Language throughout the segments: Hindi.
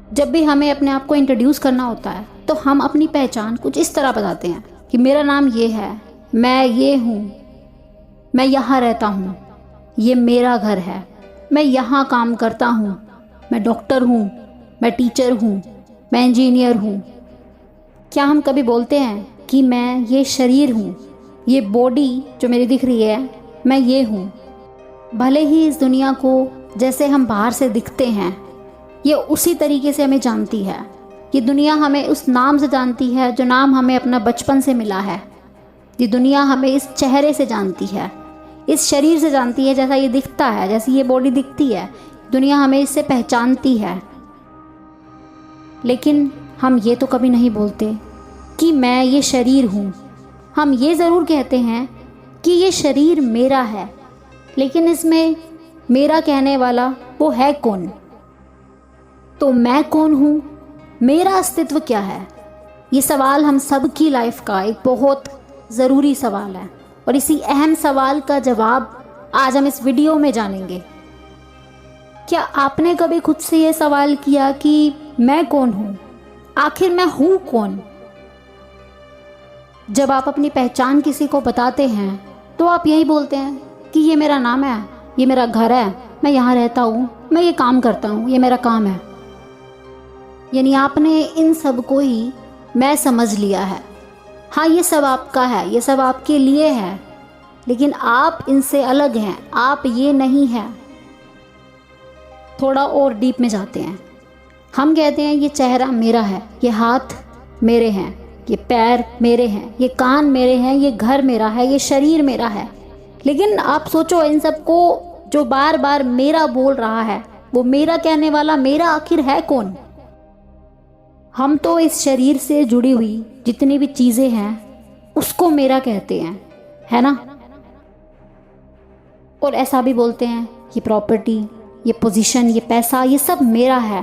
जब भी हमें अपने आप को इंट्रोड्यूस करना होता है तो हम अपनी पहचान कुछ इस तरह बताते हैं कि मेरा नाम ये है, मैं ये हूँ, मैं यहाँ रहता हूँ, ये मेरा घर है, मैं यहाँ काम करता हूँ, मैं डॉक्टर हूँ, मैं टीचर हूँ, मैं इंजीनियर हूँ। क्या हम कभी बोलते हैं कि मैं ये शरीर हूँ, ये बॉडी जो मेरी दिख रही है, मैं ये हूँ? भले ही इस दुनिया को जैसे हम बाहर से दिखते हैं ये उसी तरीके से हमें जानती है। ये दुनिया हमें उस नाम से जानती है जो नाम हमें अपना बचपन से मिला है। ये दुनिया हमें इस चेहरे से जानती है, इस शरीर से जानती है, जैसा ये दिखता है, जैसी ये बॉडी दिखती है, दुनिया हमें इससे पहचानती है। लेकिन हम ये तो कभी नहीं बोलते कि मैं ये शरीर हूँ। हम ये ज़रूर कहते हैं कि ये शरीर मेरा है, लेकिन इसमें मेरा कहने वाला वो है कौन? तो मैं कौन हूँ, मेरा अस्तित्व क्या है? ये सवाल हम सब की लाइफ का एक बहुत ज़रूरी सवाल है और इसी अहम सवाल का जवाब आज हम इस वीडियो में जानेंगे। क्या आपने कभी खुद से ये सवाल किया कि मैं कौन हूँ, आखिर मैं हूँ कौन? जब आप अपनी पहचान किसी को बताते हैं तो आप यही बोलते हैं कि ये मेरा नाम है, ये मेरा घर है, मैं यहाँ रहता हूँ, मैं ये काम करता हूँ, ये मेरा काम है। यानी आपने इन सब को ही मैं समझ लिया है। हाँ, ये सब आपका है, ये सब आपके लिए है, लेकिन आप इनसे अलग हैं, आप ये नहीं हैं। थोड़ा और डीप में जाते हैं। हम कहते हैं ये चेहरा मेरा है, ये हाथ मेरे हैं, ये पैर मेरे हैं, ये कान मेरे हैं, ये घर मेरा है, ये शरीर मेरा है। लेकिन आप सोचो, इन सबको जो बार बार मेरा बोल रहा है, वो मेरा कहने वाला मेरा आखिर है कौन? हम तो इस शरीर से जुड़ी हुई जितनी भी चीज़ें हैं उसको मेरा कहते हैं, है ना? और ऐसा भी बोलते हैं ये प्रॉपर्टी, ये पोजीशन, ये पैसा, ये सब मेरा है।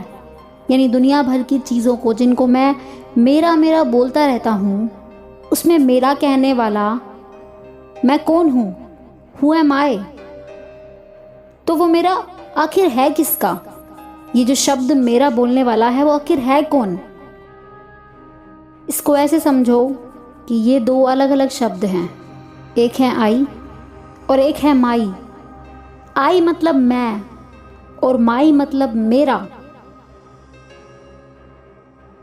यानी दुनिया भर की चीज़ों को जिनको मैं मेरा मेरा बोलता रहता हूँ, उसमें मेरा कहने वाला मैं कौन हूँ? हु एम आई? तो वो मेरा आखिर है किसका? ये जो शब्द मेरा बोलने वाला है वो आखिर है कौन? इसको ऐसे समझो कि ये दो अलग अलग शब्द हैं। एक है आई और एक है माई। आई मतलब मैं और माई मतलब मेरा।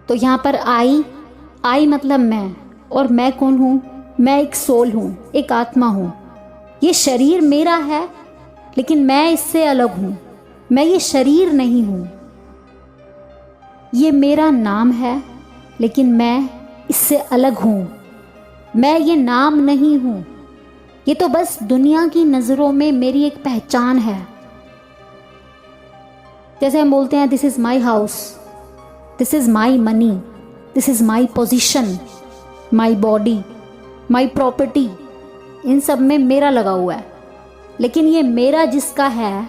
तो यहाँ पर आई मतलब मैं, और मैं कौन हूँ? मैं एक सोल हूँ, एक आत्मा हूँ। ये शरीर मेरा है, लेकिन मैं इससे अलग हूँ, मैं ये शरीर नहीं हूँ। ये मेरा नाम है, लेकिन मैं इससे अलग हूँ, मैं ये नाम नहीं हूँ। ये तो बस दुनिया की नज़रों में मेरी एक पहचान है। जैसे हम बोलते हैं this is my house, this is my money, this is my position, my body, my property. इन सब में मेरा लगा हुआ है, लेकिन ये मेरा जिसका है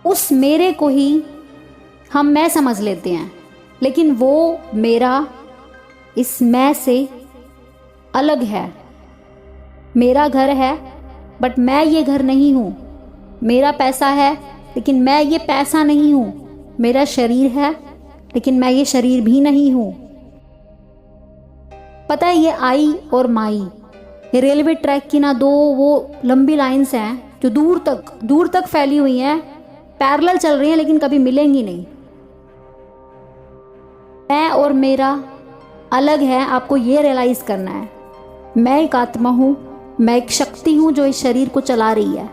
उस मेरे को ही हम मैं समझ लेते हैं, लेकिन वो मेरा इस मैं से अलग है। मेरा घर है बट मैं ये घर नहीं हूँ। मेरा पैसा है लेकिन मैं ये पैसा नहीं हूँ। मेरा शरीर है लेकिन मैं ये शरीर भी नहीं हूँ। पता है, ये आई और माई, ये रेलवे ट्रैक की ना दो वो लंबी लाइंस हैं जो दूर तक फैली हुई हैं, पैरेलल चल रही हैं, लेकिन कभी मिलेंगी नहीं। मैं और मेरा अलग है, आपको ये रियलाइज़ करना है। मैं एक आत्मा हूँ, मैं एक शक्ति हूँ जो इस शरीर को चला रही है,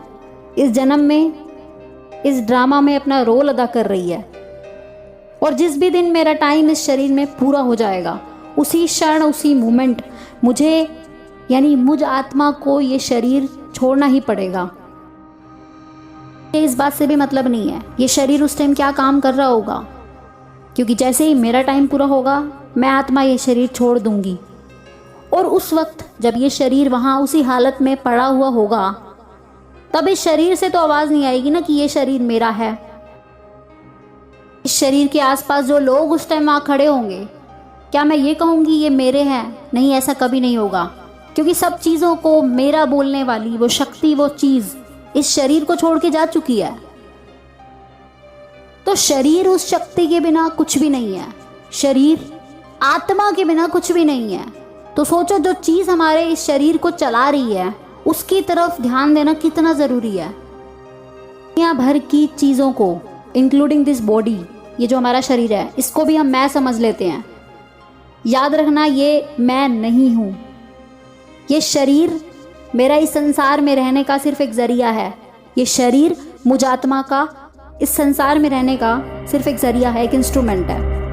इस जन्म में, इस ड्रामा में अपना रोल अदा कर रही है। और जिस भी दिन मेरा टाइम इस शरीर में पूरा हो जाएगा, उसी क्षण, उसी मोमेंट मुझे, यानी मुझ आत्मा को ये शरीर छोड़ना ही पड़ेगा। इस बात से भी मतलब नहीं है ये शरीर उस टाइम क्या काम कर रहा होगा, क्योंकि जैसे ही मेरा टाइम पूरा होगा मैं आत्मा ये शरीर छोड़ दूंगी। और उस वक्त जब ये शरीर वहाँ उसी हालत में पड़ा हुआ होगा, तब इस शरीर से तो आवाज़ नहीं आएगी ना कि ये शरीर मेरा है। इस शरीर के आसपास जो लोग उस टाइम वहाँ खड़े होंगे, क्या मैं ये कहूँगी ये मेरे हैं? नहीं, ऐसा कभी नहीं होगा, क्योंकि सब चीज़ों को मेरा बोलने वाली वो शक्ति, वो चीज़ इस शरीर को छोड़ के जा चुकी है। तो शरीर उस शक्ति के बिना कुछ भी नहीं है, शरीर आत्मा के बिना कुछ भी नहीं है। तो सोचो जो चीज़ हमारे इस शरीर को चला रही है उसकी तरफ ध्यान देना कितना ज़रूरी है। दुनिया भर की चीज़ों को इंक्लूडिंग दिस बॉडी, ये जो हमारा शरीर है, इसको भी हम मैं समझ लेते हैं। याद रखना, ये मैं नहीं हूँ। ये शरीर मेरा इस संसार में रहने का सिर्फ एक ज़रिया है। ये शरीर मुझ आत्मा का इस संसार में रहने का सिर्फ एक ज़रिया है, एक इंस्ट्रूमेंट है।